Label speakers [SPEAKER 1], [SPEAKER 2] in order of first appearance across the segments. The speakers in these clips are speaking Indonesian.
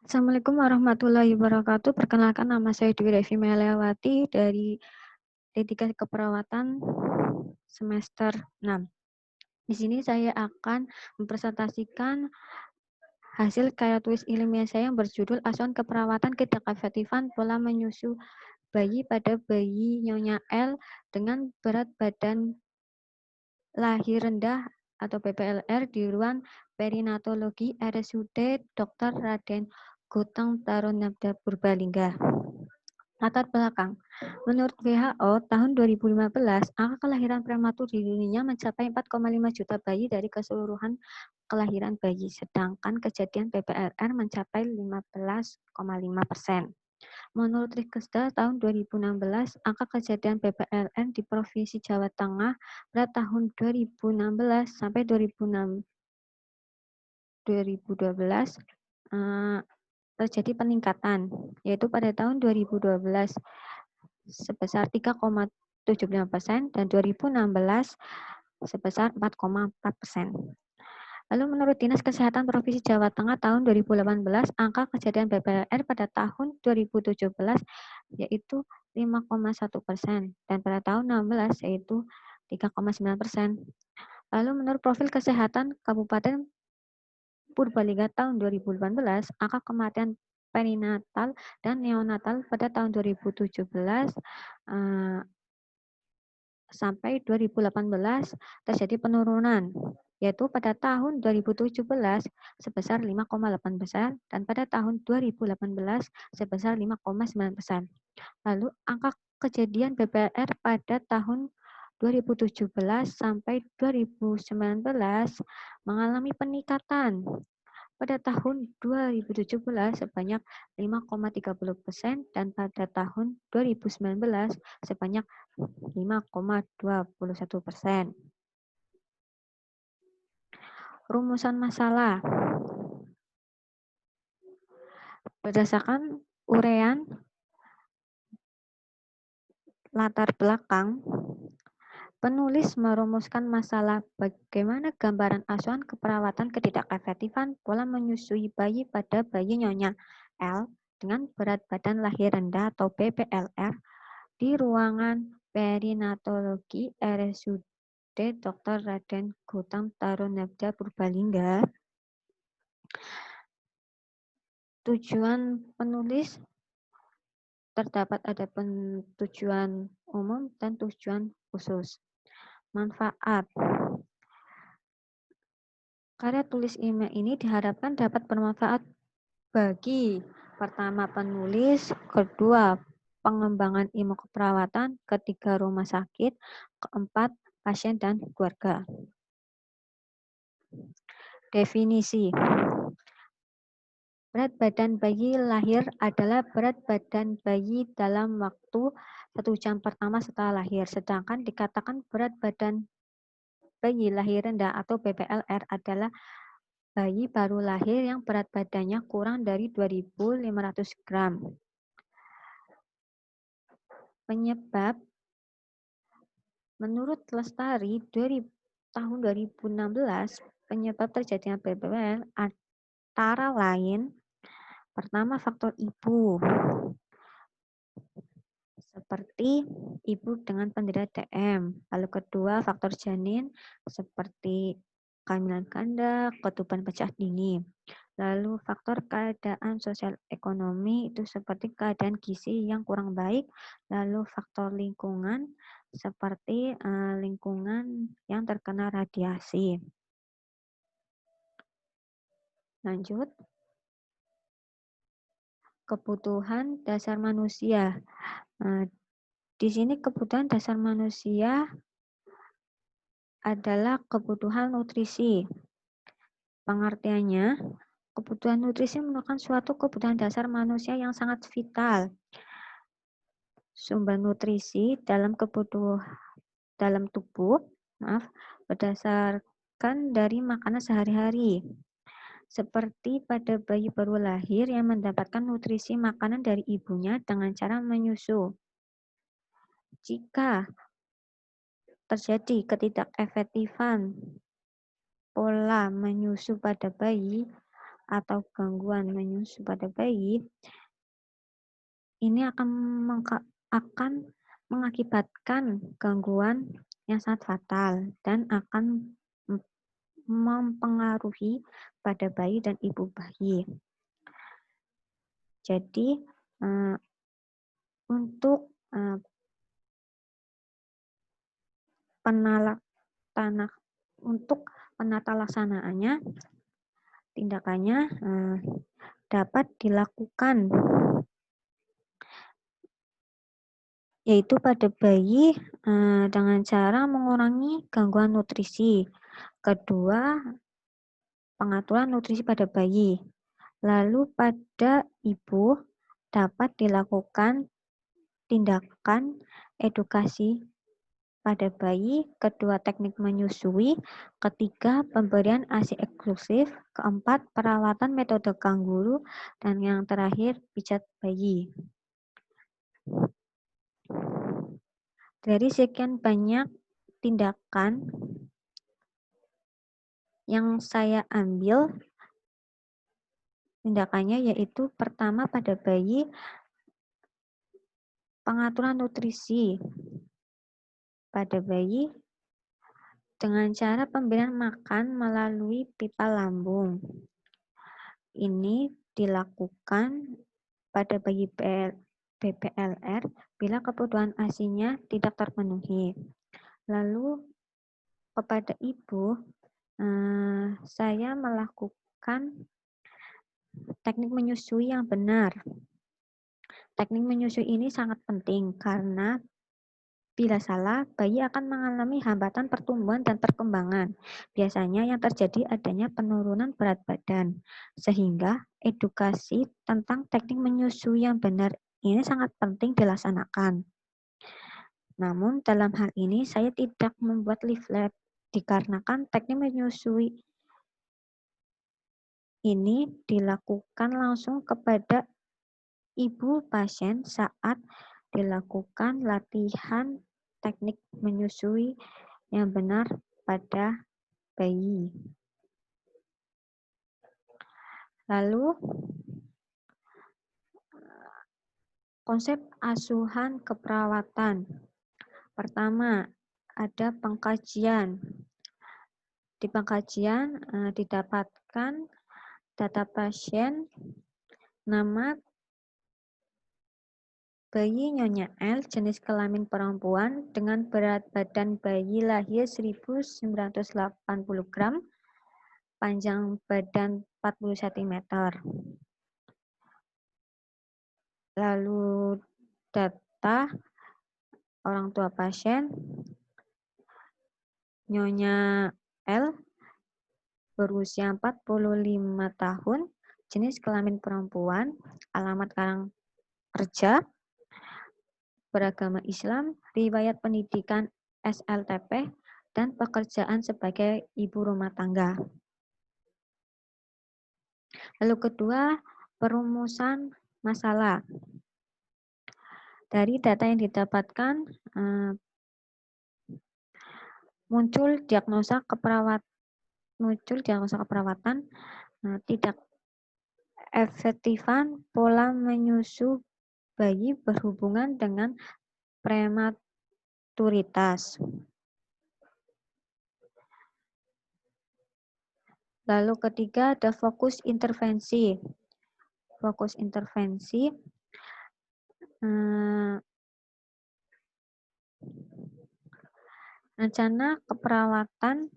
[SPEAKER 1] Assalamualaikum warahmatullahi wabarakatuh. Perkenalkan, nama saya Dwi Devi Meliawati dari D3 Keperawatan semester 6. Di sini saya akan mempresentasikan hasil karya tulis ilmiah saya yang berjudul Asuhan Keperawatan Ketidakefektifan Pola Menyusu Bayi pada Bayi Nyonya L dengan berat badan lahir rendah atau PPLR di ruang perinatologi RSUD Dr. Raden Gotong Tarunabda Purbalingga. Latar belakang. Menurut WHO, tahun 2015, angka kelahiran prematur di dunia mencapai 4,5 juta bayi dari keseluruhan kelahiran bayi, sedangkan kejadian PPLR mencapai 15,5%. Menurut Riksda tahun 2016, angka kejadian PPLN di Provinsi Jawa Tengah pada tahun 2016 sampai 2012 terjadi peningkatan, yaitu pada tahun 2012 sebesar 3,75% dan 2016 sebesar 4,4%. Lalu menurut Dinas Kesehatan Provinsi Jawa Tengah tahun 2018, angka kejadian PPLR pada tahun 2017 yaitu 5,1% dan pada tahun 16 yaitu 3,9%. Lalu menurut profil kesehatan Kabupaten Purbalingga tahun 2018, angka kematian perinatal dan neonatal pada tahun 2017 sampai 2018 terjadi penurunan, yaitu pada tahun 2017 sebesar 5,8% dan pada tahun 2018 sebesar 5,9%. Lalu angka kejadian PPLR pada tahun 2017 sampai 2019 mengalami peningkatan. Pada tahun 2017 sebanyak 5,30% dan pada tahun 2019 sebanyak 5,21%. Rumusan masalah. Berdasarkan uraian latar belakang, penulis merumuskan masalah bagaimana gambaran asuhan keperawatan ketidakefektifan pola menyusui bayi pada bayi Nyonya L dengan berat badan lahir rendah atau PPLR di ruangan perinatologi RSUD Dr. Raden Gotong Tarunabda Purbalingga. Tujuan penulis terdapat ada tujuan umum dan tujuan khusus. Manfaat. Karya tulis ilmiah ini diharapkan dapat bermanfaat bagi pertama penulis, kedua pengembangan ilmu keperawatan, ketiga rumah sakit, keempat pasien dan keluarga. Definisi. Berat badan bayi lahir adalah berat badan bayi dalam waktu 1 jam pertama setelah lahir, sedangkan dikatakan berat badan bayi lahir rendah atau PPLR adalah bayi baru lahir yang berat badannya kurang dari 2.500 gram. Penyebab, menurut Lestari tahun 2016, penyebab terjadinya PPLR antara lain, pertama faktor ibu, seperti ibu dengan penderita DM. Lalu kedua faktor janin seperti kehamilan ganda, ketuban pecah dini. Lalu faktor keadaan sosial ekonomi itu seperti keadaan gizi yang kurang baik. Lalu faktor lingkungan seperti lingkungan yang terkena radiasi. Lanjut. Kebutuhan dasar manusia. Di sini kebutuhan dasar manusia adalah kebutuhan nutrisi. Pengertiannya, kebutuhan nutrisi merupakan suatu kebutuhan dasar manusia yang sangat vital. Sumber nutrisi dalam tubuh berdasarkan dari makanan sehari-hari. Seperti pada bayi baru lahir yang mendapatkan nutrisi makanan dari ibunya dengan cara menyusu. Jika terjadi ketidakefektifan pola menyusu pada bayi, atau gangguan menyusu pada bayi, ini akan mengakibatkan gangguan yang sangat fatal dan akan mempengaruhi pada bayi dan ibu bayi. Jadi untuk penata laksanaannya, tindakannya dapat dilakukan, yaitu pada bayi dengan cara mengurangi gangguan nutrisi. Kedua, pengaturan nutrisi pada bayi. Lalu pada ibu dapat dilakukan tindakan edukasi pada bayi. Kedua, teknik menyusui. Ketiga, pemberian ASI eksklusif. Keempat, perawatan metode kangguru. Dan yang terakhir, pijat bayi. Dari sekian banyak tindakan yang saya ambil, tindakannya yaitu pertama pada bayi, pengaturan nutrisi pada bayi dengan cara pemberian makan melalui pipa lambung. Ini dilakukan pada bayi BPLR bila kebutuhan ASI-nya tidak terpenuhi. Lalu kepada ibu, saya melakukan teknik menyusui yang benar. Teknik menyusui ini sangat penting karena bila salah, bayi akan mengalami hambatan pertumbuhan dan perkembangan. Biasanya yang terjadi adanya penurunan berat badan. Sehingga edukasi tentang teknik menyusui yang benar ini sangat penting dilaksanakan. Namun dalam hal ini saya tidak membuat leaflet dikarenakan teknik menyusui ini dilakukan langsung kepada ibu pasien saat dilakukan latihan teknik menyusui yang benar pada bayi. Lalu, konsep asuhan keperawatan. Pertama, ada pengkajian. Di pengkajian didapatkan data pasien, nama bayi Nyonya L, jenis kelamin perempuan, dengan berat badan bayi lahir 1980 gram, panjang badan 40 cm. Lalu data orang tua pasien, Nyonya L, berusia 45 tahun, jenis kelamin perempuan, alamat kerja, beragama Islam, riwayat pendidikan SLTP, dan pekerjaan sebagai ibu rumah tangga. Lalu kedua, perumusan masalah. Dari data yang didapatkan, muncul diagnosa keperawatan, tidak efektifan pola menyusu bayi berhubungan dengan prematuritas. Lalu ketiga ada fokus intervensi. Fokus intervensi rencana keperawatan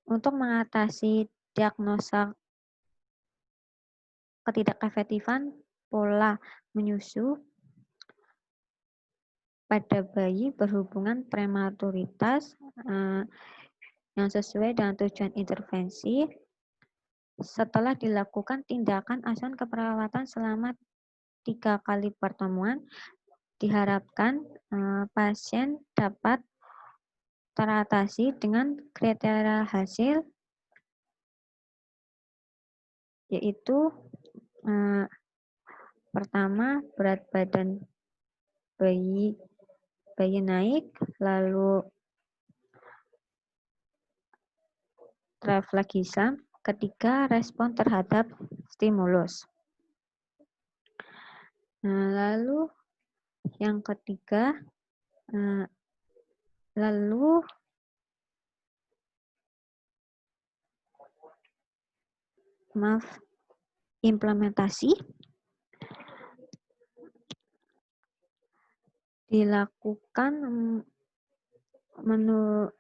[SPEAKER 1] untuk mengatasi diagnosa ketidakefektifan pola menyusu pada bayi berhubungan prematuritas yang sesuai dengan tujuan intervensi. Setelah dilakukan tindakan asuhan keperawatan selama 3 kali pertemuan, diharapkan pasien dapat teratasi dengan kriteria hasil, yaitu pertama berat badan bayi naik, lalu refleks Gisa, ketiga, respon terhadap stimulus. Nah, lalu yang ketiga, implementasi dilakukan menurut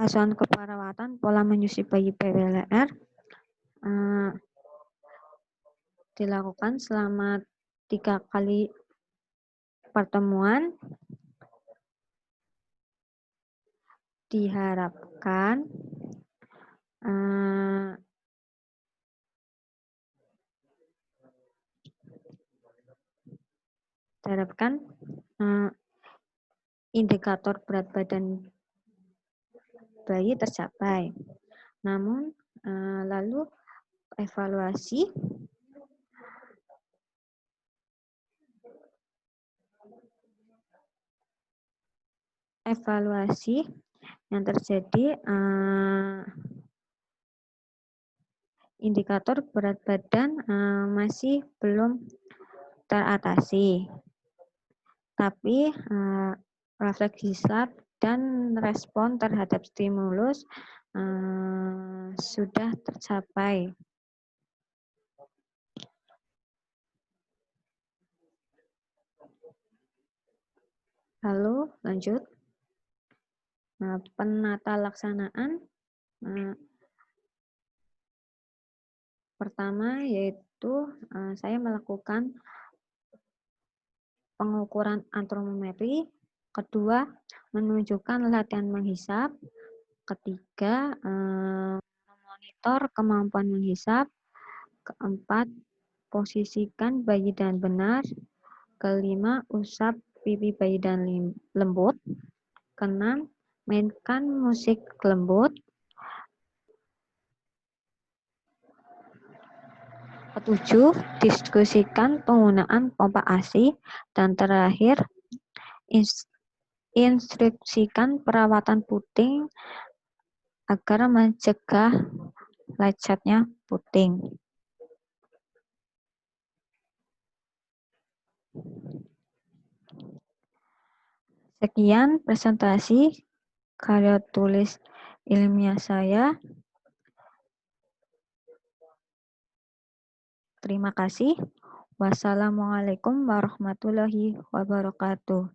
[SPEAKER 1] asuhan keperawatan pola menyusui bayi PWLR dilakukan selama 3 kali pertemuan. Diharapkan indikator berat badan bayi tercapai. Namun, lalu evaluasi yang terjadi, indikator berat badan masih belum teratasi. Tapi refleks hisap dan respon terhadap stimulus sudah tercapai. Lalu lanjut, penata laksanaan pertama yaitu saya melakukan pengukuran antropometri, kedua menunjukkan latihan menghisap, ketiga memonitor kemampuan menghisap, keempat posisikan bayi dan benar, kelima usap pipi bayi dan lembut, keenam mainkan musik lembut, ketujuh diskusikan penggunaan pompa ASI, dan terakhir instruksikan perawatan puting agar mencegah lecetnya puting. Sekian presentasi karya tulis ilmiah saya. Terima kasih. Wassalamualaikum warahmatullahi wabarakatuh.